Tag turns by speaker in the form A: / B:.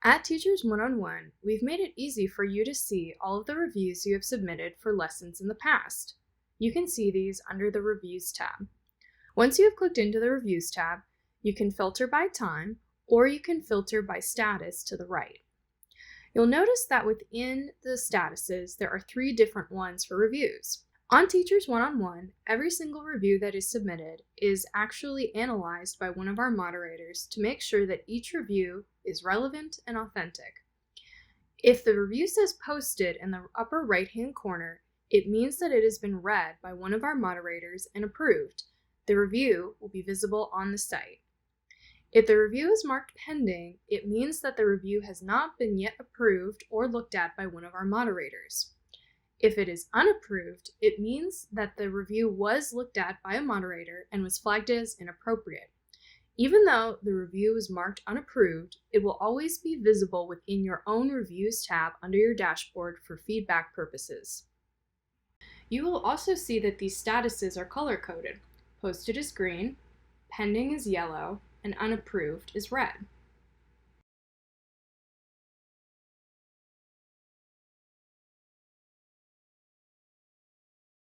A: At Teachers1on1, we've made it easy for you to see all of the reviews you have submitted for lessons in the past. You can see these under the Reviews tab. Once you have clicked into the Reviews tab, you can filter by time, or you can filter by status to the right. You'll notice that within the statuses, there are 3 different ones for reviews. On Teachers1on1, every single review that is submitted is actually analyzed by one of our moderators to make sure that each review is relevant and authentic. If the review says posted in the upper right-hand corner, it means that it has been read by one of our moderators and approved. The review will be visible on the site. If the review is marked pending, it means that the review has not been yet approved or looked at by one of our moderators. If it is unapproved, it means that the review was looked at by a moderator and was flagged as inappropriate. Even though the review is marked unapproved, it will always be visible within your own Reviews tab under your dashboard for feedback purposes. You will also see that these statuses are color-coded. Posted is green, pending is yellow, and unapproved is red.